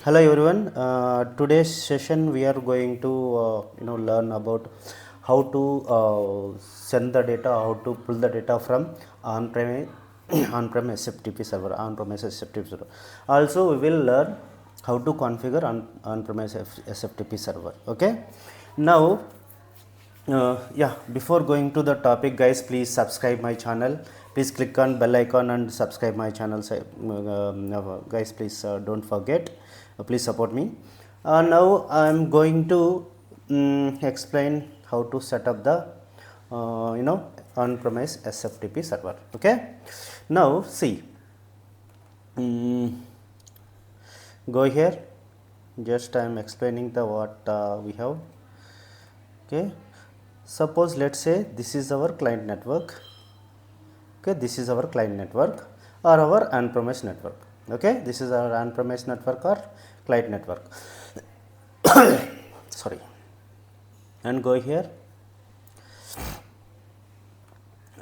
Hello everyone. Today's session we are going to learn about how to send the data, how to pull the data from on-prem on-prem SFTP server, on-premise SFTP server. Also, we will learn how to configure on-premise SFTP server. Okay. Now, before going to the topic, guys, please subscribe my channel. Please click on bell icon and subscribe my channel. Guys, please don't forget. Please support me. Now I'm going to explain how to set up the on-premise SFTP server. Okay. Now see, go here. Just I am explaining the what we have. Okay. Suppose let's say this is our client network. Okay, this is our client network or our on-premise network. Okay, this is our on-premise network or client network. Sorry. And go here.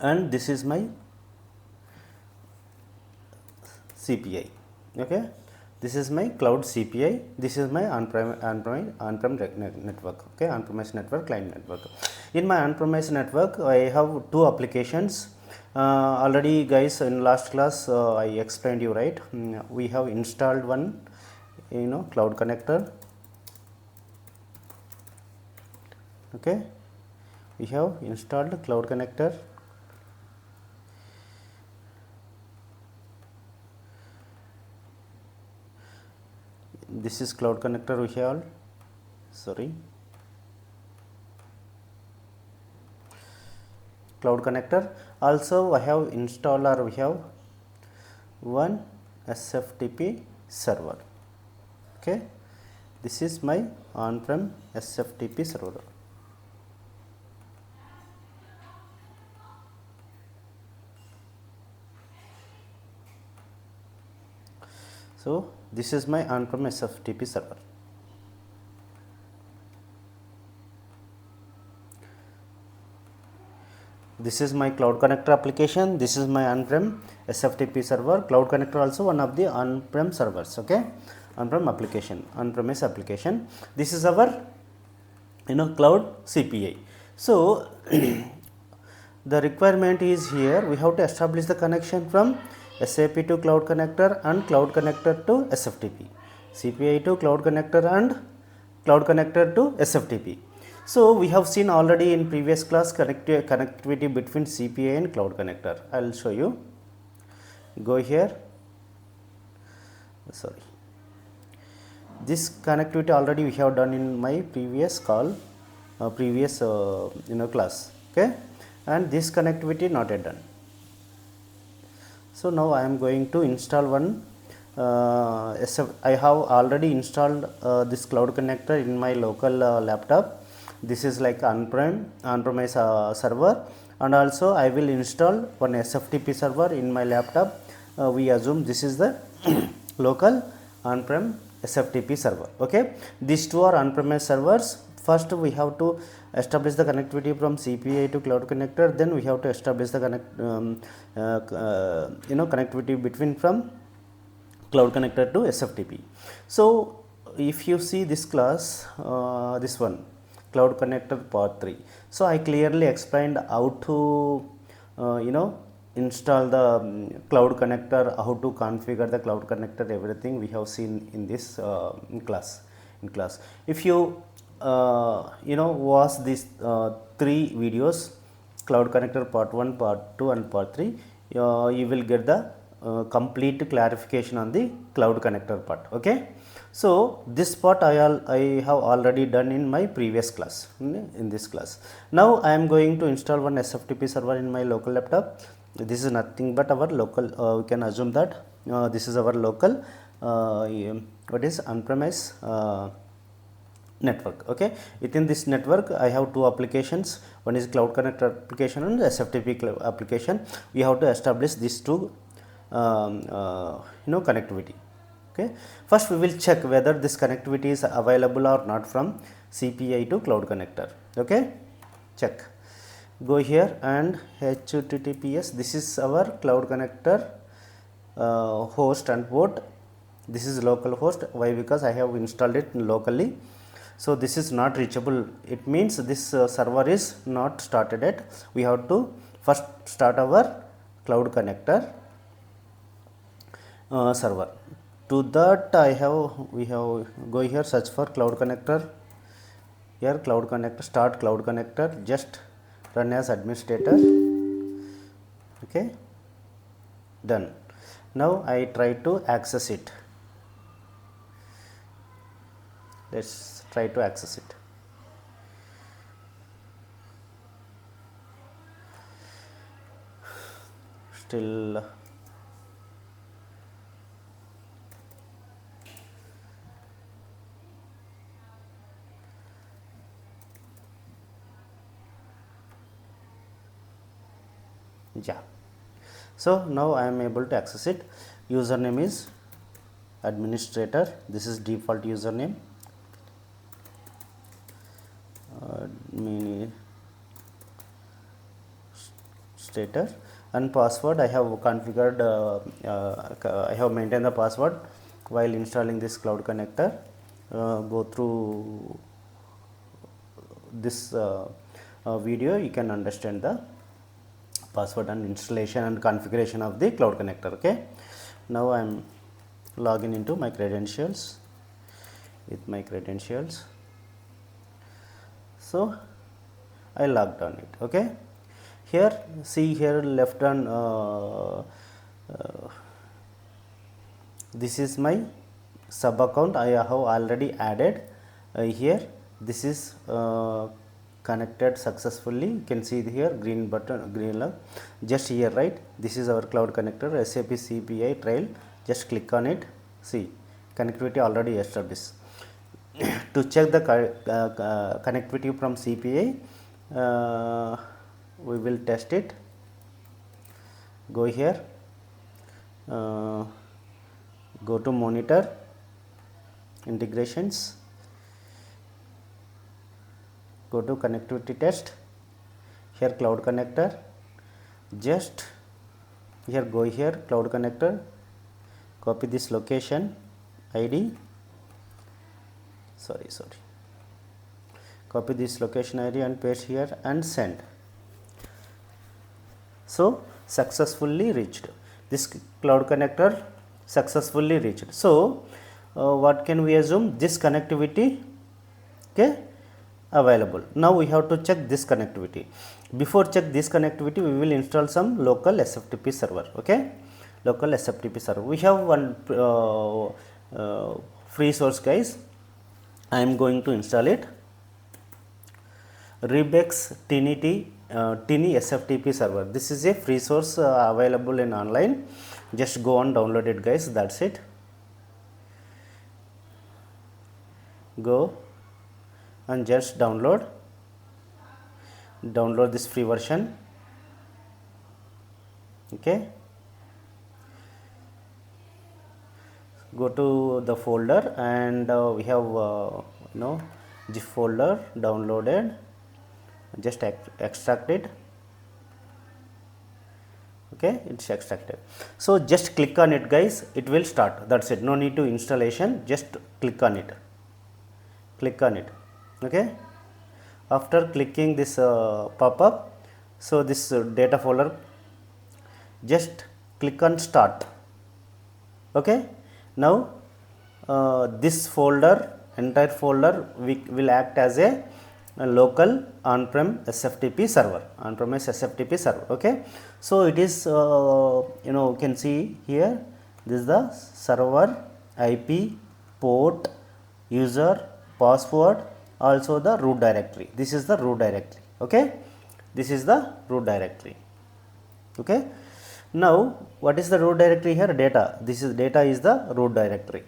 And this is my CPI. Okay, this is my cloud CPI. This is my on-prem network. Okay, on-premise network, client network. In my on-premise network, I have two applications. Already, guys, in last class I explained you, right? We have installed one, cloud connector. Okay, we have installed cloud connector. This is cloud connector we have. Cloud connector. Also I have installed, or we have one SFTP server. Okay, this is my on-prem SFTP server. So this is my on-prem SFTP server. This is my cloud connector application. This is my on-prem SFTP server. Cloud connector also one of the on-prem servers. Okay, on-prem application, on-premise application. This is our cloud CPI. So the requirement is here. We have to establish the connection from SAP to cloud connector and cloud connector to SFTP. CPI to cloud connector and cloud connector to SFTP. So we have seen already in previous class connectivity between CPI and cloud connector. I will show you. Go here. Sorry. This connectivity already we have done in my previous call, class. Okay, and this connectivity not yet done. So now I am going to install one. I have already installed this cloud connector in my local laptop. This is like on-premise server, and also I will install one SFTP server in my laptop. We assume this is the local on-prem SFTP server. Okay, these two are on-premise servers. First we have to establish the connectivity from CPI to cloud connector. Then we have to establish the connectivity between from cloud connector to SFTP. So if you see this class, this one, cloud connector part 3. So I clearly explained how to install the cloud connector, how to configure the cloud connector, everything we have seen in this class. If you watch these 3 videos, cloud connector part 1, part 2 and part 3, you will get the complete clarification on the cloud connector part. Okay, so this part I have already done in my previous class, in this class. Now I am going to install one SFTP server in my local laptop. This is nothing but our local, we can assume that this is our local what is on-premise network. Okay, within this network I have two applications. One is cloud connector application and SFTP application. We have to establish these two connectivity. Okay, first we will check whether this connectivity is available or not from CPI to cloud connector. Okay, check. Go here and HTTPS. This is our cloud connector host and port. This is local host. Why? Because I have installed it locally. So this is not reachable. It means this server is not started yet. We have to first start our cloud connector server. To that we have go here, search for cloud connector. Here cloud connector, start cloud connector, just run as administrator. Okay, done. Now I try to access it. Let's try to access it. Still yeah. So now I am able to access it. Username is administrator. This is default username. Administrator, and password I have configured. I have maintained the password while installing this cloud connector. Go through this video, you can understand the password and installation and configuration of the cloud connector. Okay, now I am logging into my credentials with my credentials. So I logged on it. Okay, here see here left on this is my sub account. I have already added here. This is connected successfully. You can see here green button, green log, just here, right? This is our cloud connector, SAP CPI trial. Just click on it. See, connectivity already established. To check the connectivity from CPI, we will test it. Go here, go to monitor, integrations, go to connectivity test. Here cloud connector, just here, go here cloud connector, copy this location ID, copy this location ID and paste here and send. So successfully reached, this cloud connector successfully reached. So what can we assume? This connectivity, okay, available. Now we have to check this connectivity. Before check this connectivity, we will install some local SFTP server. Okay, local SFTP server. We have one free source, guys. I am going to install it. Rebex Tiny SFTP server. This is a free source available in online. Just go and download it, guys. That's it. Go and just download this free version. Okay, go to the folder and we have zip folder downloaded. Just extract it. Okay, it's extracted. So just click on it, guys. It will start. That's it. No need to installation. Just click on it. Click on it. Okay, after clicking this pop-up, so this data folder, just click on start. Okay, now this folder, entire folder, will act as a local on-prem SFTP server, on-premise SFTP server. Okay, so it is you can see here, this is the server IP, port, user, password, also the root directory. This is the root directory. Okay, this is the root directory. Okay, now what is the root directory here? Data. This is data is the root directory.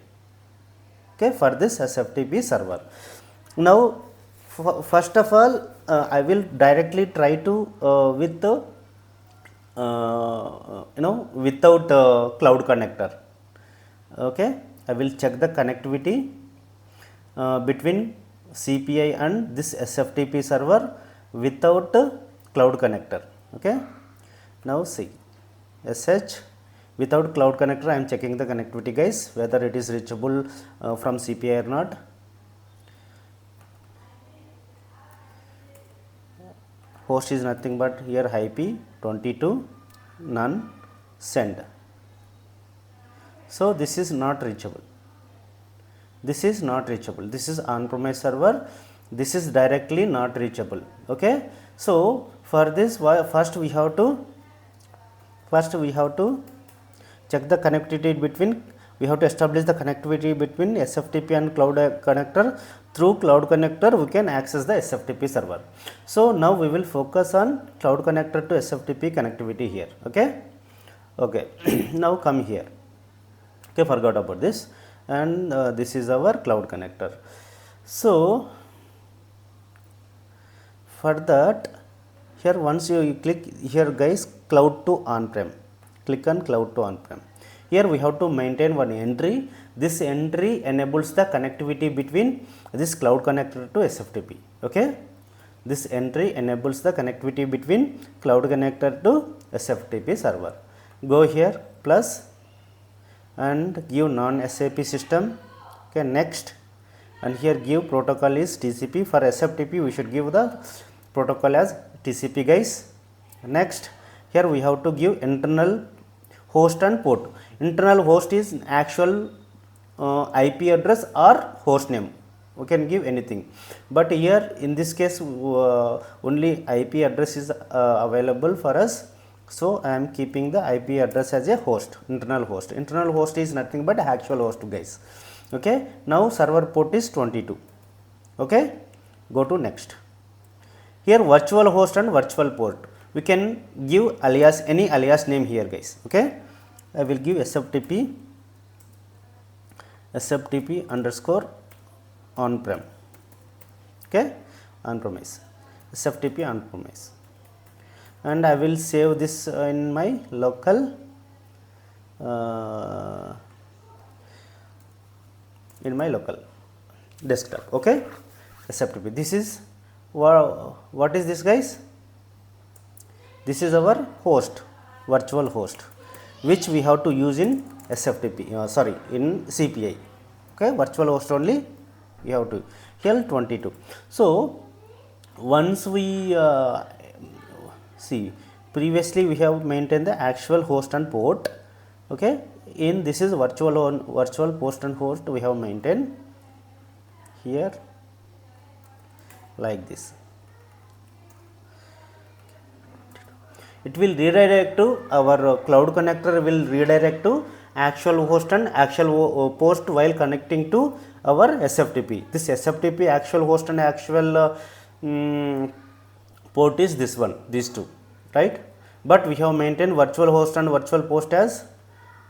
Okay, for this SFTP server. Now first of all, I will directly try to with without cloud connector. Okay, I will check the connectivity between CPI and this SFTP server without cloud connector. Okay, now see, SH Without cloud connector, I am checking the connectivity, guys, whether it is reachable from CPI or not. Host is nothing but here IP 22 none send. So this is not reachable. This is not reachable. This is on-premise server. This is directly not reachable. Okay. So for this, first we have to check the connectivity between. We have to establish the connectivity between SFTP and cloud connector. Through cloud connector, we can access the SFTP server. So now we will focus on cloud connector to SFTP connectivity here. Okay. Okay. Now come here. Okay, forgot about this, and this is our cloud connector. So for that, here once you click here, guys, cloud to on-prem, click on cloud to on-prem. Here we have to maintain one entry. This entry enables the connectivity between this cloud connector to SFTP. Okay, this entry enables the connectivity between cloud connector to SFTP server. Go here plus and give non-SAP system. Okay, next, and here give protocol is TCP. For SFTP we should give the protocol as TCP, guys. Next, here we have to give internal host and port. Internal host is actual IP address or host name. We can give anything, but here in this case only IP address is available for us. So I am keeping the IP address as a host, internal host. Internal host is nothing but actual host, guys. Okay. Now server port is 22. Okay. Go to next. Here virtual host and virtual port. We can give alias, any alias name here, guys. Okay. I will give SFTP underscore on-prem. Okay. On-premise. SFTP on-premise. And I will save this in my local desktop. Okay, SFTP. This is what is this, guys? This is our host, virtual host, which we have to use in SFTP. In CPI. Okay, virtual host only we have to. Here 22. So once we see, previously we have maintained the actual host and port. Okay, in this is virtual host and host we have maintained here like this. It will redirect to our cloud connector, will redirect to actual host and actual post while connecting to our SFTP. This SFTP actual host and actual port is this one, these two, right? But we have maintained virtual host and virtual post as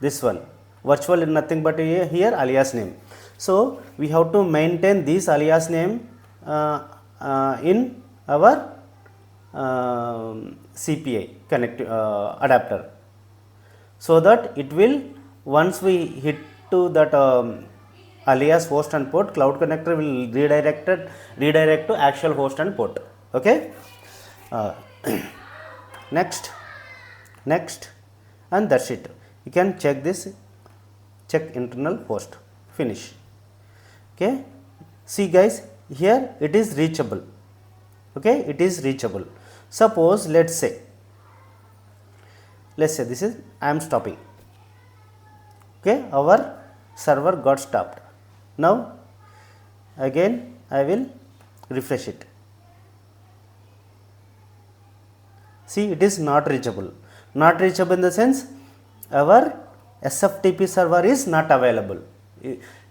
this one. Virtual is nothing but here alias name. So we have to maintain this alias name in our CPI connect adapter, so that it will, once we hit to that alias host and port, cloud connector will redirect to actual host and port. Okay. Next, and that's it. You can check this, check internal host, finish. Okay, see, guys, here it is reachable. Okay, it is reachable. Suppose let's say this is, I am stopping. Okay, our server got stopped. Now again I will refresh it. See, it is not reachable. Not reachable in the sense our SFTP server is not available.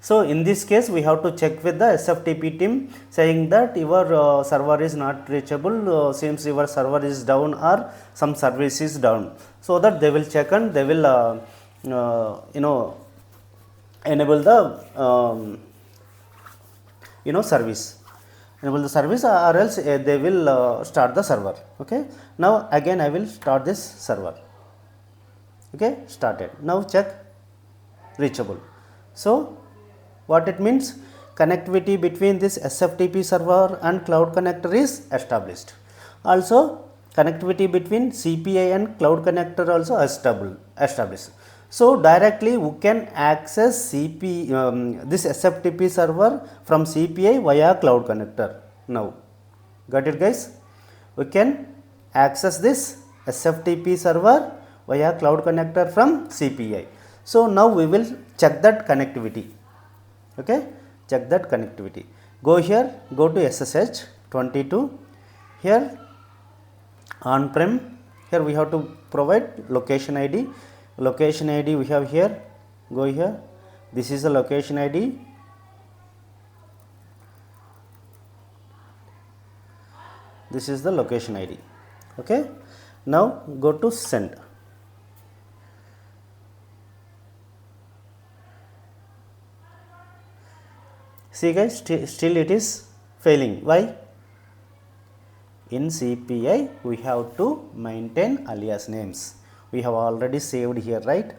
So in this case we have to check with the SFTP team saying that your server is not reachable, seems your server is down or some service is down, so that they will check and they will enable the service. Enable the service, or else they will start the server. Okay. Now again I will start this server. Okay, started. Now check, reachable. So what it means? Connectivity between this SFTP server and cloud connector is established. Also connectivity between CPI and cloud connector also established. So directly we can access this SFTP server from CPI via cloud connector. Now got it guys, we can access this SFTP server via cloud connector from CPI. So now we will check that connectivity. Okay, check that connectivity. Go here, go to SSH 22. Here on-prem, here we have to provide location ID. Location ID we have here. Go here, this is the location ID. This is the location ID. Okay, now go to send. See guys, still it is failing. Why? In CPI we have to maintain alias names. We have already saved here, right?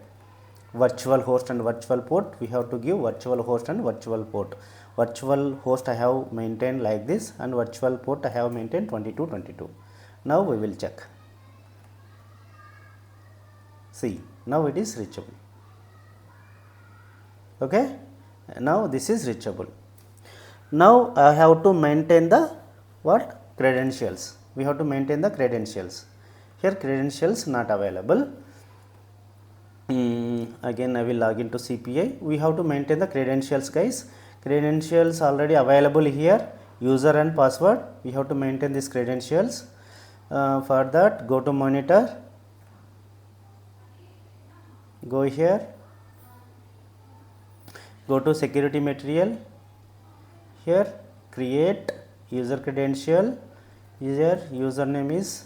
Virtual host and virtual port, we have to give virtual host and virtual port. Virtual host I have maintained like this, and virtual port I have maintained 2222. Now we will check. See, now it is reachable. Okay, now this is reachable. Now I have to maintain the what? Credentials. We have to maintain the credentials. Here credentials not available. Again I will log into CPI. We have to maintain the credentials guys. Credentials already available here. User and password. We have to maintain these credentials. For that, go to monitor. Go here. Go to security material. Here create user credential. Here username is,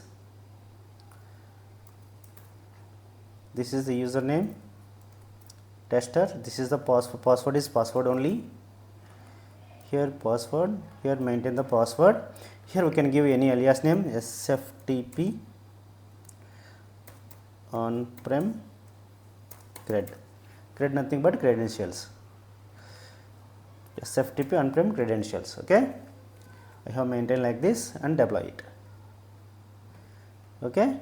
this is the username, tester. This is the password is password only. Here password, here maintain the password. Here we can give any alias name, SFTP on-prem cred nothing but credentials, SFTP on-prem credentials. Okay, I have maintained like this and deploy it. Okay,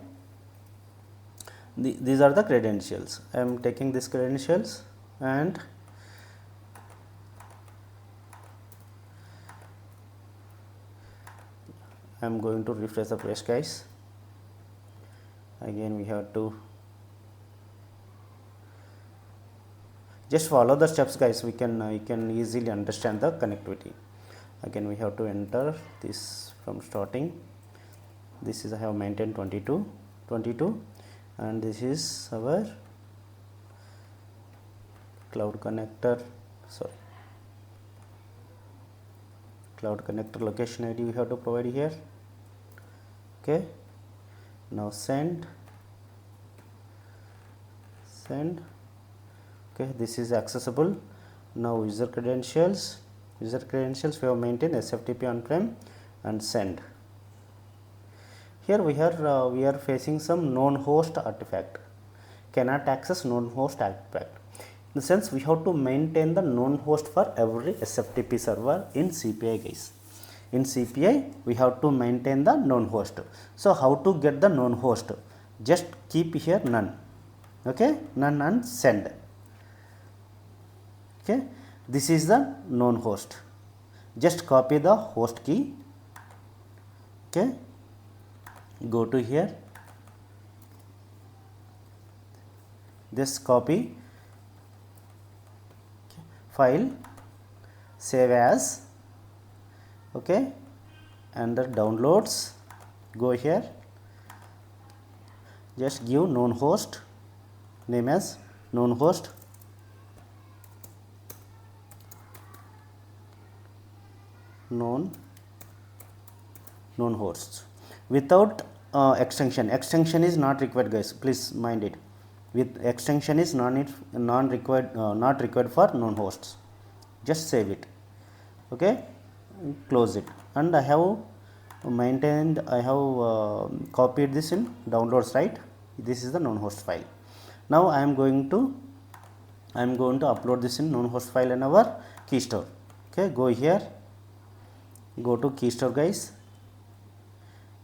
these are the credentials. I am taking these credentials and I am going to refresh the page guys. Again we have to just follow the steps guys. We can easily understand the connectivity. Again we have to enter this from starting. This is I have maintained 22 and this is our cloud connector, sorry, cloud connector location ID we have to provide here. Okay, now send. Okay, this is accessible. Now user credentials we have maintained SFTP on-prem and send. Here we are facing some known host artifact, cannot access known host artifact. In the sense we have to maintain the known host for every SFTP server in CPI guys. In CPI we have to maintain the known host. So how to get the known host? Just keep here none. Okay, none and send. Okay, this is the known host. Just copy the host key. Okay, go to here, just copy, okay, file, save as. Okay, under downloads, go here, just give known host, name as known host. Known hosts without extension. Extension is not required guys, please mind it. With extension is not required for known hosts. Just save it. Okay, close it. And I have copied this in downloads, right? This is the known host file. Now I am going to upload this in known host file in our key store. Okay, go here, go to key store guys.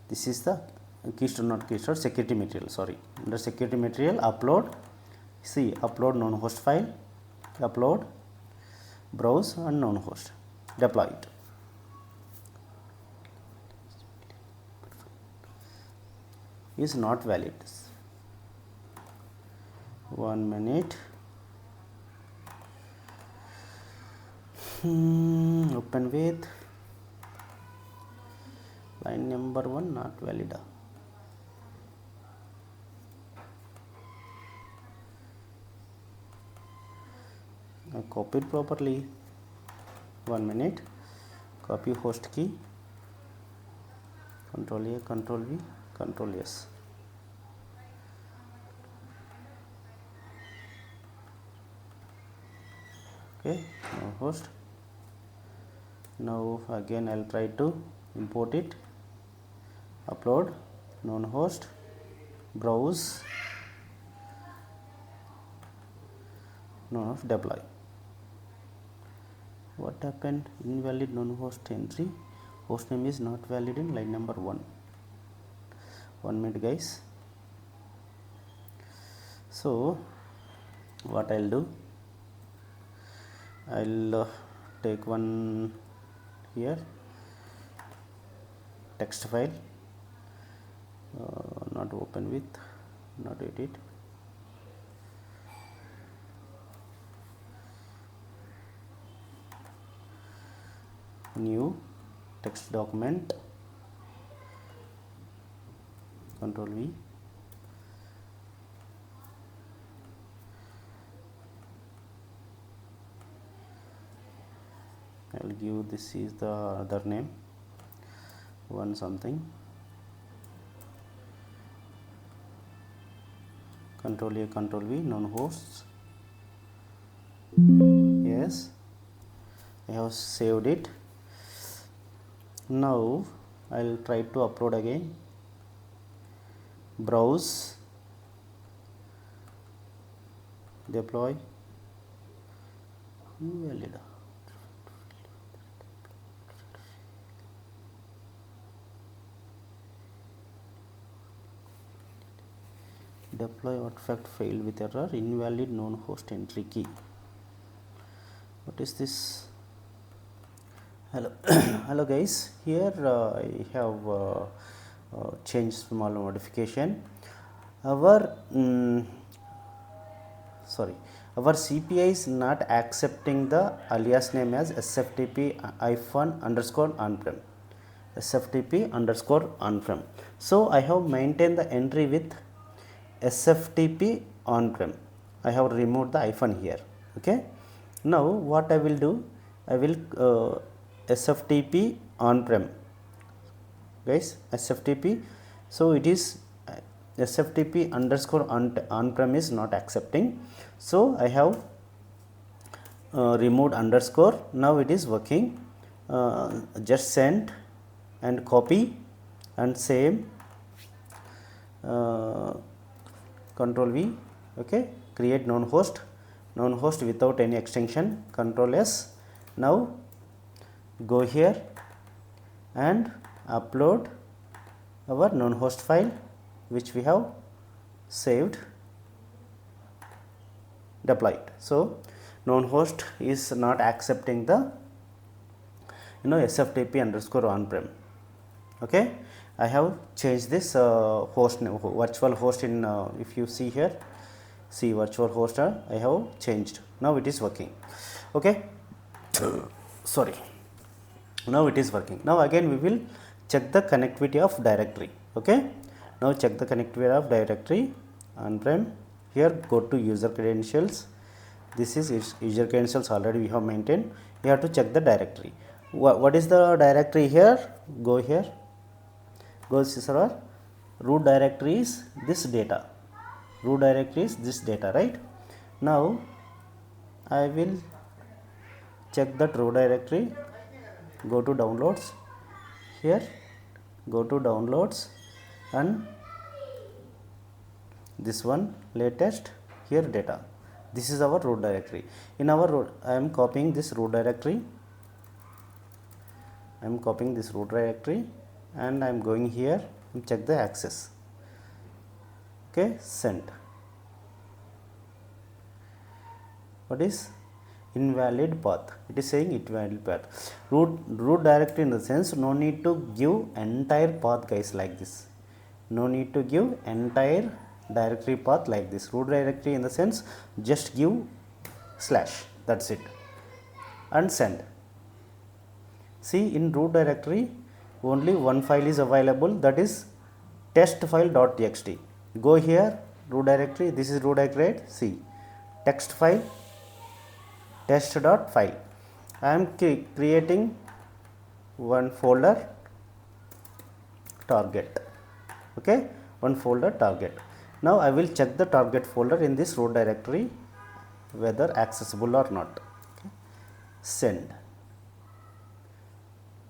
This is the key store, not key store, security material, sorry. Under security material, upload see upload known host file, upload, browse and known host, deploy it. Is not valid. 1 minute. Open with line number 1 not valid. I copied properly. 1 minute. Copy host key, Control A, Control V, Control S. Okay, now host. Now again I'll try to import it, upload, known host, browse, known host, deploy. What happened? Invalid known host entry, host name is not valid in line number 1. 1 minute guys. So what I'll do, I'll take one here text file, not open with, not edit, new text document, Control V, I'll give this is the other name, one something, Control A, Control V, known hosts. Yes, I have saved it. Now I'll try to upload again, browse, deploy, valid. Deploy artifact failed with error, invalid known host entry key. What is this? Hello. Hello guys, here I have changed small modification. Our our CPI is not accepting the alias name as SFTP _ on-prem, SFTP _ on-prem. So I have maintained the entry with SFTP on-prem. I have removed the hyphen here. Okay. Now what I will do, I will SFTP on-prem, guys, SFTP. So it is SFTP _ on-prem is not accepting. So I have removed underscore. Now it is working. Just send and copy and same. Control V, okay, create known host without any extension, Control S. Now go here and upload our known host file which we have saved, deploy it. So known host is not accepting the SFTP _ on-prem. Okay, I have changed this host name, virtual host in if you see here, see virtual host I have changed. Now it is working. Okay, sorry, now it is working. Now again we will check the connectivity of directory. Okay, now check the connectivity of directory on-prem. Here go to user credentials. This is user credentials already we have maintained. You have to check the directory. What is the directory here? Go here, go to server. Root directory is this data. Root directory is this data, right? Now I will check that root directory. Go to downloads. Here go to downloads and this one latest, here data. This is our root directory. In our root, I am copying this root directory. I am copying this root directory and I am going here and check the access. Okay, sent. what is invalid path? It is saying invalid path. Root directory in the sense no need to give entire path guys like this. No need to give entire directory path like this. Root directory in the sense just give slash, that's it, and send. See, in root directory only one file is available, that is test file.txt. Go here, root directory, this is root directory, right? See, text file, test.file. I am creating one folder target, okay, one folder target. Now I will check the target folder in this root directory whether accessible or not. Okay. Send.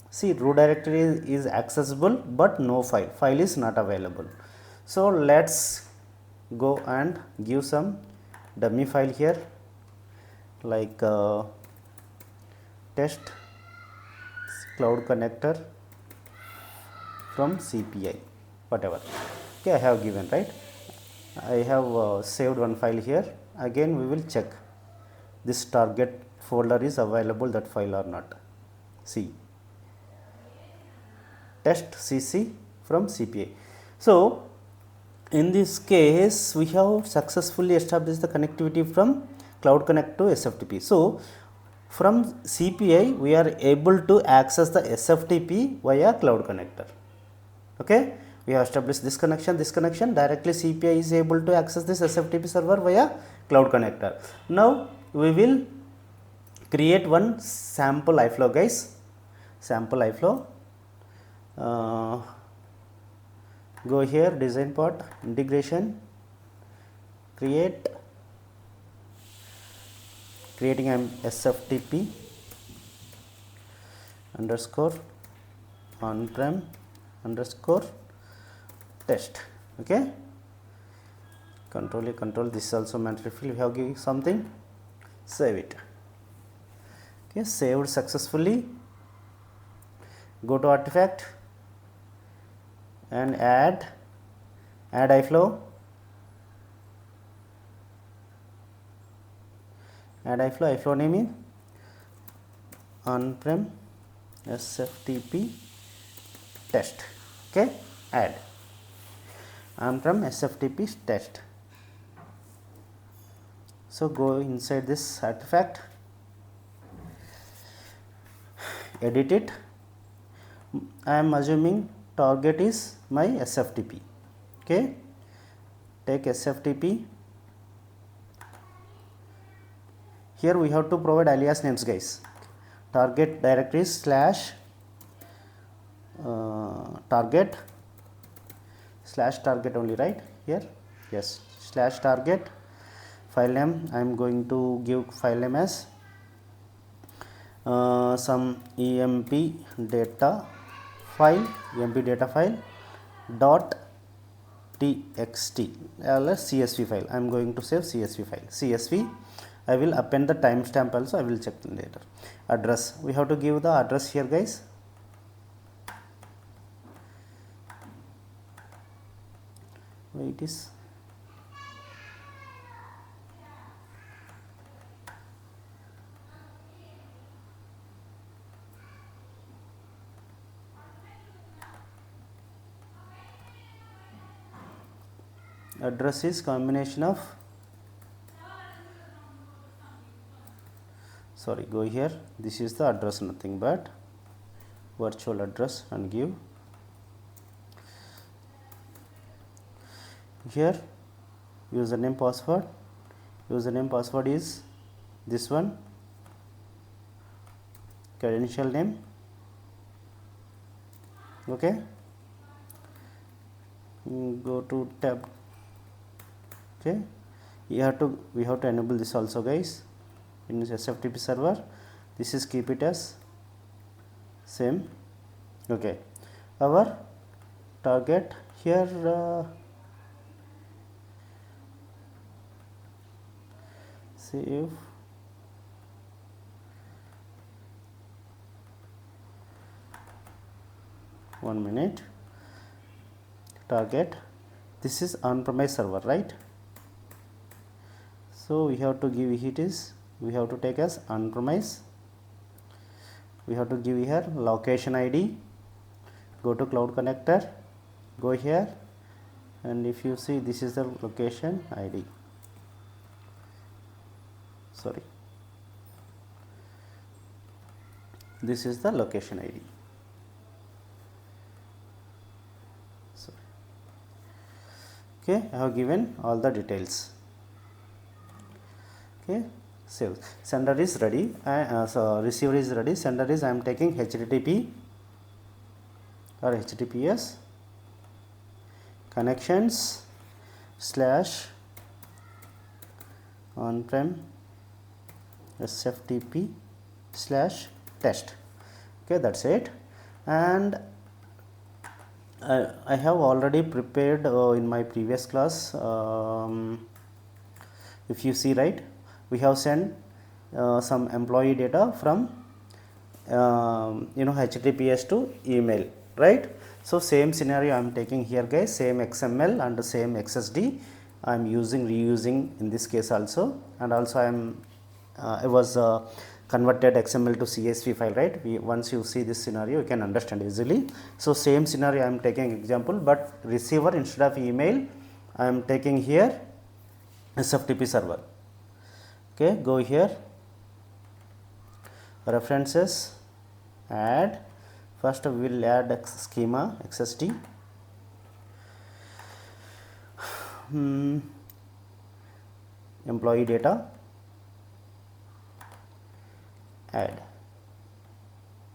See, root directory is accessible but no file is not available. So let's go and give some dummy file here, like test cloud connector from CPI, whatever. Okay, I have given, right? I have saved one file here. Again we will check this target folder is available, that file or not. See, test cc from CPI. So in this case we have successfully established the connectivity from Cloud Connect to SFTP. So from CPI we are able to access the SFTP via Cloud Connector. Okay, we have established this connection, directly CPI is able to access this SFTP server via Cloud Connector. Now we will create one sample iFlow guys, sample iFlow. Go here, design part, integration, creating SFTP underscore on-prem underscore test. Okay, control this is also mandatory field. We have given something, save it. Okay, saved successfully. Go to artifact and add iFlow, iFlow name is on-prem SFTP test. Okay, add on-prem SFTP test. So go inside this artifact, edit it. I am assuming target is my SFTP. Okay, take SFTP. Here we have to provide alias names guys. Target directory is slash target only, right? Here, yes, slash target. File name, I am going to give file name as some emp data file dot txt or csv file. I am going to save csv file. CSV, I will append the timestamp also, I will check later. Address, we have to give the address here guys. Where it is, address is combination of, sorry, go here, this is the address, nothing but virtual address, and give here username password is this one, credential name. Okay, go to tab. Okay, we have to enable this also guys in this SFTP server. This is keep it as same. Okay, our target here save one minute. Target, this is on-premise server, right? So we have to give it is we have to take as on-premise. We have to give here location ID, go to cloud connector, go here, and if you see, this is the location ID. Sorry, this is the location ID. Sorry. Okay, I have given all the details. Okay, save. Sender is ready, so receiver is ready. Sender is, I am taking HTTP or HTTPS connections / on-prem SFTP / test. Okay, that's it. And I have already prepared in my previous class. If you see, right, we have sent some employee data from HTTPS to email, right? So same scenario I am taking here, guys. Same XML and the same XSD I am reusing in this case also, and also I was converted XML to CSV file, right? Once you see this scenario, you can understand easily. So same scenario I am taking example, but receiver instead of email I am taking here SFTP server. Okay, go here, references, add. First we will add schema XSD, employee data, add.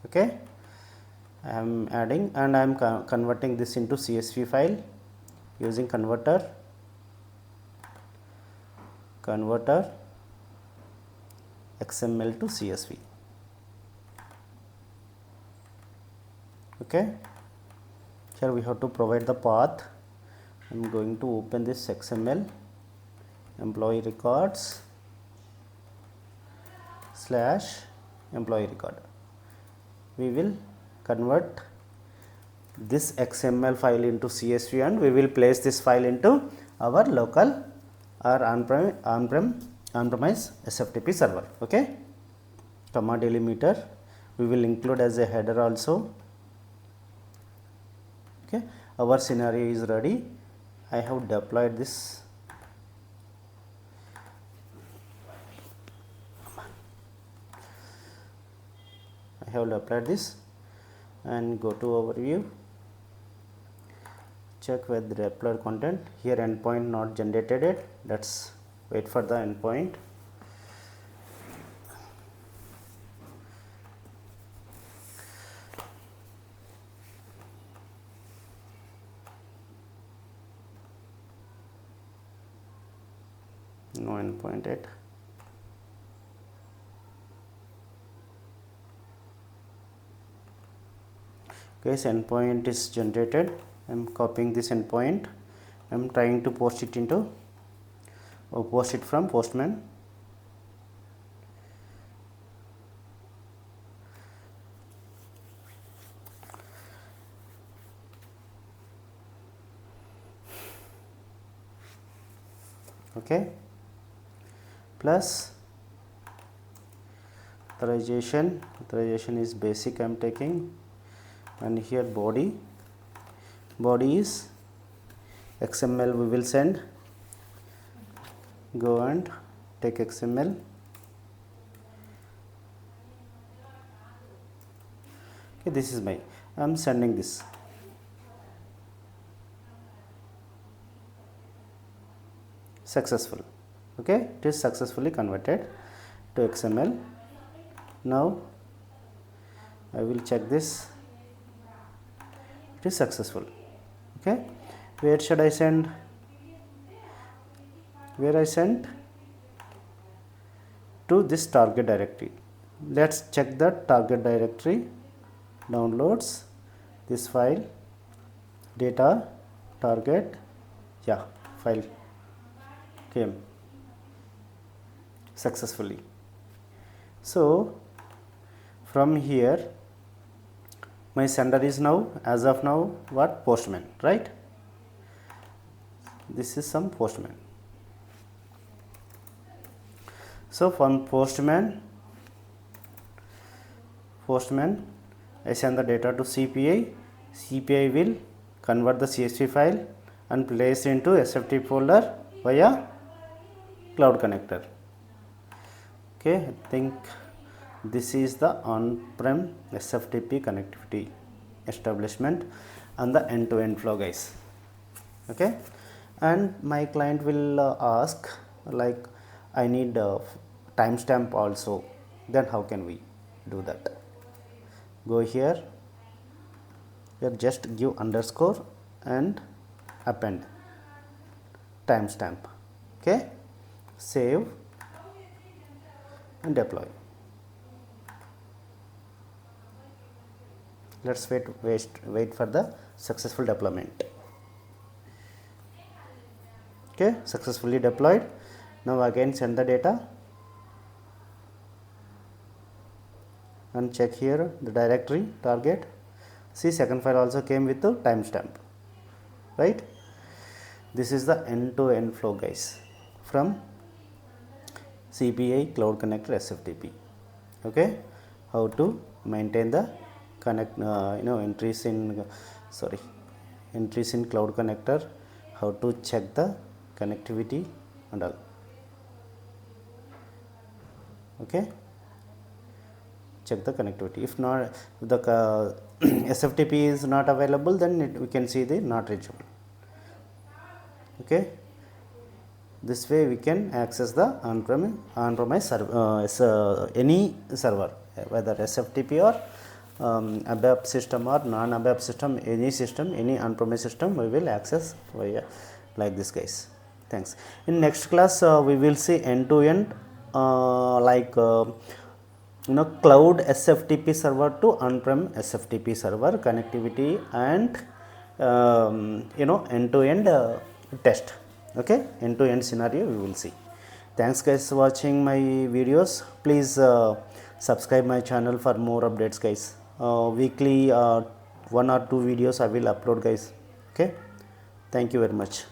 Okay, I am adding, and I am converting this into CSV file using converter XML to CSV. Okay, here we have to provide the path. I am going to open this XML, employee records / employee record. We will convert this XML file into CSV, and we will place this file into our local or on-premise SFTP server. Okay, comma delimiter we will include as a header also. Okay, our scenario is ready. I have deployed this. I have deployed this, and go to overview, check with the deployed content. Here endpoint not generated yet. Let's wait for the endpoint. No endpoint yet. Okay, so endpoint is generated. I am copying this endpoint. I am trying to post it from Postman. Okay, plus authorization is basic I am taking, and here body is XML we will send. Go and take XML. Okay, this is I am sending this. Successful. Okay, it is successfully converted to XML. Now I will check this. It is successful. Okay, where should I send? Where I sent? To this target directory. Let's check the target directory. Downloads this file, data target, yeah, file came successfully. So from here my sender is now, as of now, what? Postman, right? This is some Postman. So from postman I send the data to CPI. CPI will convert the CSV file and place into SFTP folder via cloud connector. Okay, I think this is the on-prem SFTP connectivity establishment and the end-to-end flow, guys. Okay, and my client will ask like I need timestamp also. Then how can we do that? Go here, just give underscore and append timestamp. Okay, save and deploy. Let's wait for the successful deployment. Okay, successfully deployed. Now again send the data and check here the directory target. See, second file also came with the timestamp, right? This is the end-to-end flow, guys, from CPI Cloud Connector SFTP. Okay, how to maintain the entries in Cloud Connector, how to check the connectivity and all. Okay, check the connectivity. If not, the SFTP is not available, then we can see the not reachable. Okay, this way we can access the on-premise server, any server, whether SFTP or ABAP system or non-ABAP system, any on-premise system we will access via like this, guys. Thanks. In next class we will see end-to-end cloud SFTP server to on-prem SFTP server connectivity and end-to-end test. Okay, end-to-end scenario we will see. Thanks, guys, for watching my videos. Please subscribe my channel for more updates, guys. Weekly 1 or 2 videos I will upload, guys. Okay, thank you very much.